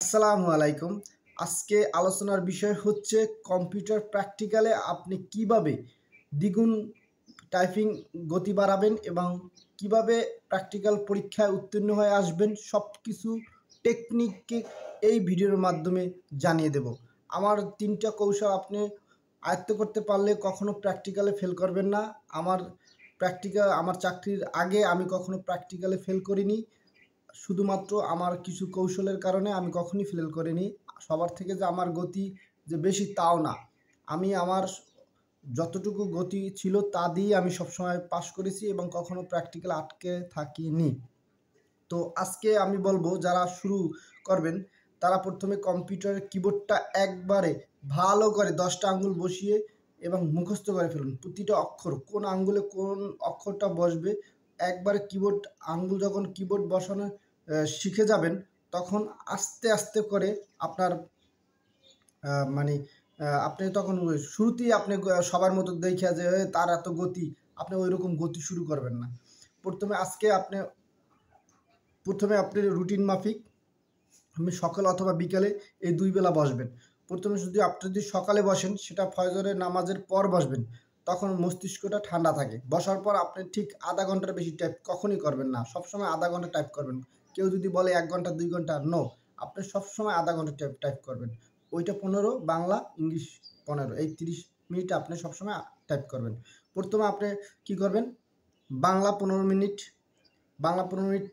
আসসালামু আলাইকুম। আজকে আলোচনার বিষয় হচ্ছে কম্পিউটার প্র্যাকটিক্যালে আপনি কিভাবে দ্বিগুণ টাইপিং গতি বাড়াবেন এবং কিভাবে প্র্যাকটিক্যাল পরীক্ষায় উত্তীর্ণ হয়ে আসবেন, সব কিছু টেকনিককে এই ভিডিওর মাধ্যমে জানিয়ে দেব। আমার ৩টা কৌশল আপনি আয়ত্ত করতে পারলে কখনো প্র্যাকটিক্যালে ফেল করবেন না। আমার চাকরির আগে আমি কখনো প্র্যাকটিক্যালে ফেল করিনি। শুধুমাত্র আমার কিছু কৌশলের কারণে আমি কখনই ফেল করিনি। সবার থেকে যে আমার গতি যে বেশি তাও না। আমি আমার যতটুকু গতি ছিল তা দিয়ে আমি সবসময় পাস করেছি এবং কখনো প্র্যাকটিক্যাল আটকে থাকিনি। তো আজকে আমি বলবো যারা শুরু করবেন তারা প্রথমে কম্পিউটারের কিবোর্ডটা একবারে ভালো করে 10টা আঙ্গুল বসিয়ে এবং মুখস্থ করে ফেলুন প্রতিটা অক্ষর, কোন আঙ্গুলে কোন অক্ষরটা বসবে। একবারে কিবোর্ড আঙ্গুল যখন কিবোর্ড বসানো শিখে যাবেন তখন আস্তে আস্তে করে আপনার মানে আপনি তখন শুরুতেই আপনি সবার মতো দেখে যে তার এত গতি, আপনি ওই রকম গতি শুরু করবেন না। প্রথমে আপনি রুটিন মাফিক আপনি সকাল অথবা বিকালে এই 2 বেলা বসবেন। প্রথমে আপনি যদি সকালে বসেন সেটা ফজরের নামাজের পর বসবেন, তখন মস্তিষ্কটা ঠান্ডা থাকে। বসার পর আপনি ঠিক আধা ঘন্টার বেশি টাইপ কখনই করবেন না, সবসময় আধা ঘন্টা টাইপ করবেন। কেউ যদি বলে 1 ঘন্টা 2 ঘন্টা, নো, আপনি সবসময় আধা ঘন্টা টাইপ করবেন। ওইটা 15, বাংলা ইংলিশ 15, এই 30 মিনিট আপনি সবসময় টাইপ করবেন। প্রথমে আপনি কি করবেন, বাংলা 15 মিনিট,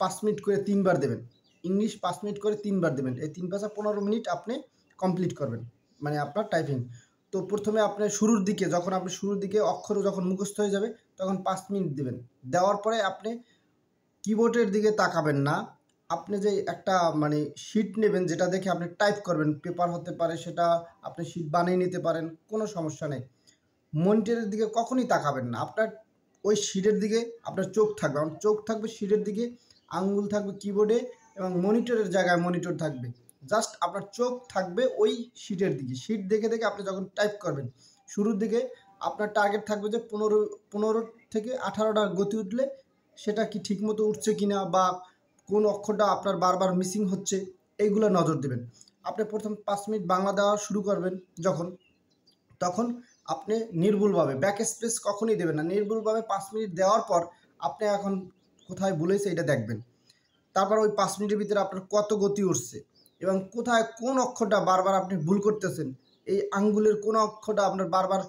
5 মিনিট করে 3 বার দেবেন, ইংলিশ 5 মিনিট করে 3 বার দেবেন। এই 3 5 15 মিনিট আপনি কমপ্লিট করবেন, মানে আপনার টাইপিং। তো প্রথমে আপনি শুরুর দিকে অক্ষর যখন মুখস্থ হয়ে যাবে তখন 5 মিনিট দেবেন। দেওয়ার পরে আপনি কিবোর্ডের দিকে তাকাবেন না। আপনি যে একটা শিট নেবেন যেটা দেখে আপনি টাইপ করবেন, পেপার হতে পারে, সেটা আপনি শিট বানিয়ে নিতে পারেন, কোনো সমস্যা নেই। মনিটরের দিকে কখনই তাকাবেন না। আপনার ওই শিটের দিকে আপনার চোখ থাকবে, চোখ থাকবে শিটের দিকে, আঙ্গুল থাকবে কিবোর্ডে এবং মনিটরের জায়গায় মনিটর থাকবে। জাস্ট আপনার চোখ থাকবে ওই শিটের দিকে। শিট দেখে দেখে আপনি যখন টাইপ করবেন শুরুর দিকে আপনার টার্গেট থাকবে যে 15 থেকে 18টা গতি উঠলে সেটা কি ঠিকমতো উঠছে কিনা বা কোন অক্ষরটা আপনার বারবার মিসিং হচ্ছে, এইগুলো নজর দেবেন। আপনি প্রথম 5 মিনিট বাংলা দেওয়া শুরু করবেন তখন আপনি নির্ভুলভাবে ব্যাক স্পেস কখনই দেবেন না। নির্ভুলভাবে 5 মিনিট দেওয়ার পর আপনি এখন কোথায় ভুলেছে এটা দেখবেন। তারপর ওই 5 মিনিটের ভিতরে আপনার কত গতি উঠছে এবং কোথায় কোন অক্ষরটা বারবার আপনি ভুল করতেছেন, এই আঙ্গুলের কোন অক্ষরটা আপনার বারবার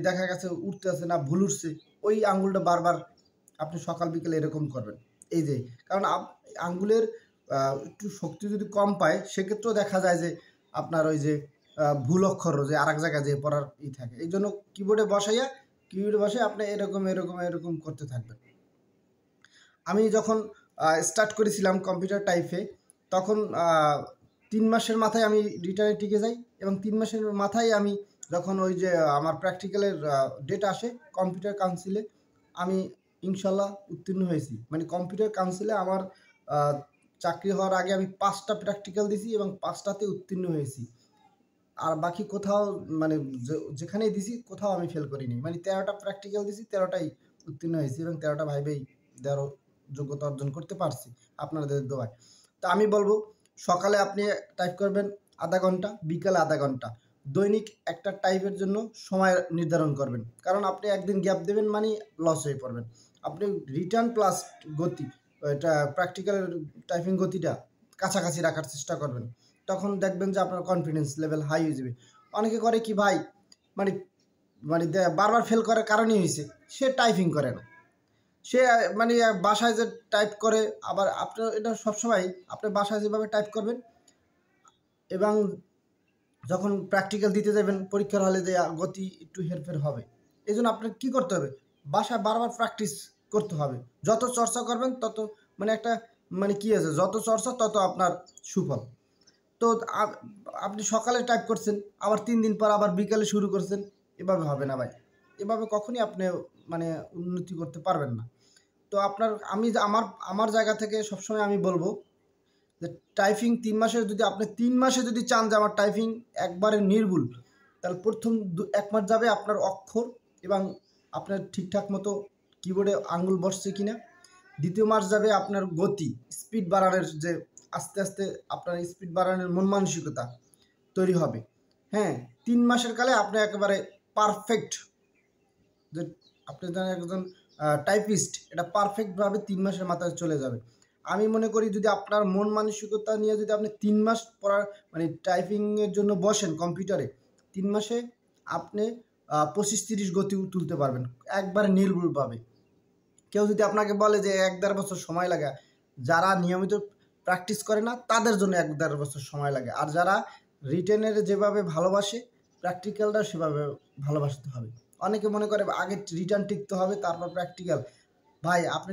দেখা গেছে উঠতেছে না, ভুল উঠছে, ওই আঙ্গুলটা বারবার আপনি সকাল বিকেলে এরকম করবেন। এই যে কারণ আঙ্গুলের একটু শক্তি যদি কম পায় সেক্ষেত্রেও দেখা যায় যে আপনার ওই যে ভুল অক্ষর যে আরেক জায়গায় যে পড়ার থাকে। এই জন্য কিবোর্ডে বসে আপনি এরকম এরকম এরকম করতে থাকবেন। আমি যখন স্টার্ট করেছিলাম কম্পিউটার টাইপে তখন 3 মাসের মাথায় আমি রিটায়ারে টিকে যাই এবং 3 মাসের মাথায় আমি যখন ওই যে আমার প্র্যাকটিক্যালের ডেট আসে কম্পিউটার কাউন্সিলে, আমি ইনশাল্লাহ উত্তীর্ণ হয়েছি। কম্পিউটার কাউন্সিলে আমার চাকরি হওয়ার আগে আমি 5টা প্র্যাকটিক্যাল দিয়েছি এবং 5টাতে উত্তীর্ণ হয়েছি। আর বাকি কোথাও যেখানেই দিছি কোথাও আমি ফেল করিনি। 13টা প্র্যাকটিক্যাল দিছি, 13টাই উত্তীর্ণ হয়েছি এবং 13টা ভাইবেই দেওয়ার যোগ্যতা অর্জন করতে পারছি আপনাদের দোয়ায়। তো আমি বলবো সকালে আপনি টাইপ করবেন আধা ঘন্টা, বিকালে আধা ঘন্টা। দৈনিক একটা টাইপের জন্য সময় নির্ধারণ করবেন, কারণ আপনি একদিন গ্যাপ দেবেন লস হয়ে পড়বেন। আপনি রিটার্ন প্লাস গতি, এটা প্র্যাকটিক্যালের টাইপিং গতিটা কাছাকাছি রাখার চেষ্টা করবেন। তখন দেখবেন যে আপনার কনফিডেন্স লেভেল হাই হয়ে যাবে। অনেকে করে কি ভাই, মানে মানে বারবার ফেল করার কারণই হয়েছে সে টাইপিং করে না, সে বাসায় যে টাইপ করে। আবার আপনার এটা সবসময় আপনি বাসায় যেভাবে টাইপ করবেন এবং যখন প্র্যাকটিক্যাল দিতে যাবেন পরীক্ষার হলে যে গতি একটু হেরফের হবে। এই জন্য আপনার কী করতে হবে, বাসায় বারবার প্র্যাকটিস করতে হবে। যত চর্চা করবেন তত একটা কী আছে, যত চর্চা তত আপনার সুফল। তো আপনি সকালে টাইপ করছেন, আবার 3 দিন পর আবার বিকালে শুরু করছেন, এভাবে হবে না ভাই। এভাবে কখনই আপনি উন্নতি করতে পারবেন না। তো আমার জায়গা থেকে সবসময় আমি বলবো যে টাইপিং 3 মাসে যদি চান যে আমার টাইপিং একবারে নির্ভুল, তাহলে প্রথম 1 মাস যাবে আপনার অক্ষর এবং আপনার ঠিকঠাক মতো কিবোর্ডে আঙ্গুল বসছে কিনা। দ্বিতীয় মাস যাবে আপনার গতি, স্পিড বাড়ানোর যে আস্তে আস্তে আপনার স্পিড বাড়ানোর মন মানসিকতা তৈরি হবে। হ্যাঁ, 3 মাসের কালে আপনি একেবারে পারফেক্ট, যে আপনি যেন একজন টাইপিস্ট, এটা পারফেক্টভাবে 3 মাসের মাথায় চলে যাবে। আমি মনে করি যদি আপনার মন মানসিকতা নিয়ে যদি আপনি 3 মাস পড়ার মানে টাইপিংয়ের জন্য বসেন কম্পিউটারে, 3 মাসে আপনি 25-30 গতি তুলতে পারবেন একবারে নির্ভুলভাবে। কেউ যদি আপনাকে বলে যে 1-1.5 বছর সময় লাগে, যারা নিয়মিত প্র্যাকটিস করে না তাদের জন্য 1-1.5 বছর সময় লাগে। আর যারা রিটেনের যেভাবে ভালোবাসে, প্র্যাকটিক্যালটা সেভাবে ভালোবাসতে হবে। অনেকে মনে করে আগে রিটার্ন টিকতে হবে তারপর প্র্যাকটিক্যাল। ভাই, আপনি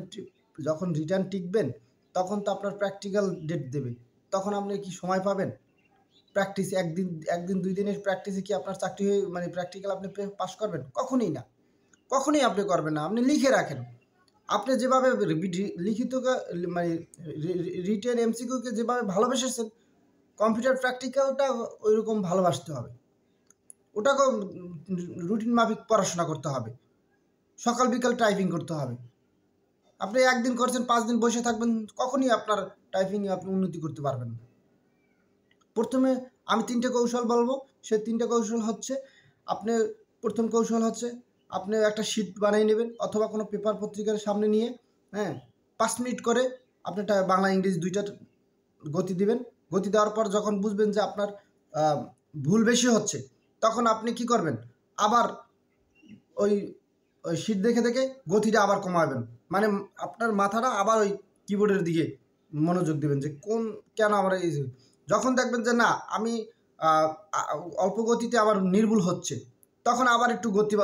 যখন রিটার্ন টিকবেন তখন তো আপনার প্র্যাকটিক্যাল ডেট দেবে, তখন আপনি কি সময় পাবেন? প্র্যাকটিস একদিন 2 দিনের প্র্যাকটিসে কি আপনার চাকরি হয়ে মানে প্র্যাকটিক্যাল আপনি পাস করবেন? কখনোই না, কখনোই আপনি করবেন না। আপনি লিখে রাখেন। আপনি যেভাবে লিখিত মানে রিটেন এমসিকিউকে যেভাবে ভালোবেসেছেন, কম্পিউটার প্র্যাকটিক্যালটা ওইরকম ভালোবাসতে হবে। ওটাকেও রুটিন মাফিক পড়াশোনা করতে হবে, সকাল বিকাল টাইপিং করতে হবে। আপনি একদিন করছেন 5 দিন বসে থাকবেন, কখনই আপনার টাইপিংয়ে আপনি উন্নতি করতে পারবেন না। প্রথমে আমি 3টে কৌশল বলবো। সেই 3টে কৌশল হচ্ছে, আপনি প্রথম কৌশল হচ্ছে আপনি একটা শিট বানিয়ে নেবেন অথবা কোনো পেপার পত্রিকার সামনে নিয়ে 5 মিনিট করে আপনি বাংলা ইংরেজি 2টা গতি দিবেন। গতি দেওয়ার পর যখন বুঝবেন যে আপনার ভুল বেশি হচ্ছে, তখন আপনি কি করবেন, আবার ওই শিট দেখে দেখে গতিটা আবার কমাবেন। মানে আপনার মাথাটা আবার ওই কিবোর্ডের দিকে মনোযোগ দেবেন যে কেন আমার এই, যখন দেখবেন যে না আমি অল্প গতিতে আবার নির্ভুল হচ্ছে, তখন আবার একটু গতি,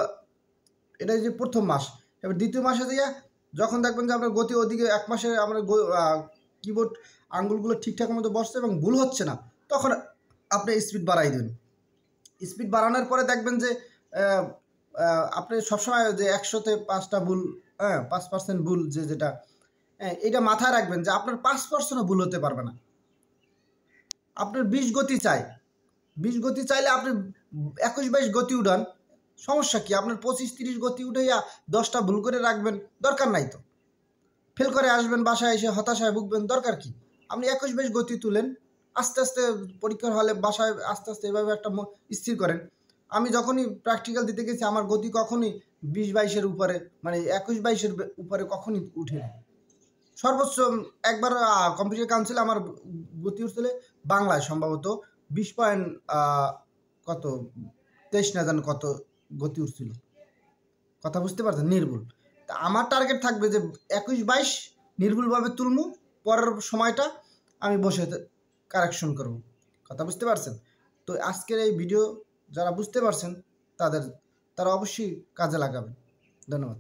এটা যে প্রথম মাস। এবার দ্বিতীয় মাসে দিয়ে যখন দেখবেন যে আপনার গতি ওদিকে 1 মাসে আমরা কিবোর্ড আঙ্গুলগুলো ঠিকঠাক মতো বসছে এবং ভুল হচ্ছে না, তখন আপনি স্পিড বাড়াই দেবেন। স্পিড বাড়ানোর পরে দেখবেন যে আপনি সবসময় যে 100-তে 5টা ভুল, 5% ভুল যেটা, এটা মাথায় রাখবেন যে আপনার 5%ও ভুল হতে পারবে না। আপনার 20 গতি চাই, 20 গতি চাইলে আপনি 21-22 গতি উঠান, সমস্যা কি? আপনার 25-30 গতি উঠাইয়া 10টা ভুল করে রাখবেন, দরকার নাই তো। ফেল করে আসবেন বাসায় এসে হতাশায় ভুগবেন, দরকার কি? আপনি 21-22 গতি তুলেন, আস্তে আস্তে পরীক্ষার হলে বাসায় আস্তে আস্তে এভাবে একটা স্থির করেন। আমি যখনই প্র্যাকটিক্যাল দিতে গেছি আমার গতি কখনই 20-22-এর উপরে, মানে 21-22-এর উপরে কখনই উঠে না। সর্বোচ্চ একবার কম্পিউটার কাউন্সিলে আমার গতি উঠছিল বাংলায় সম্ভবত 20 পয়েন্ট কত 23 না জানো কত গতি উঠছিল। কথা বুঝতে পারছেন? নির্ভুল। তা আমার টার্গেট থাকবে যে 21-22 নির্ভুলভাবে তুলমু, পরের সময়টা আমি বসে কারেকশন করব। কথা বুঝতে পারছেন? তো আজকের এই ভিডিও যারা বুঝতে পারছেন তারা অবশ্যই কাজে লাগাবেন। ধন্যবাদ।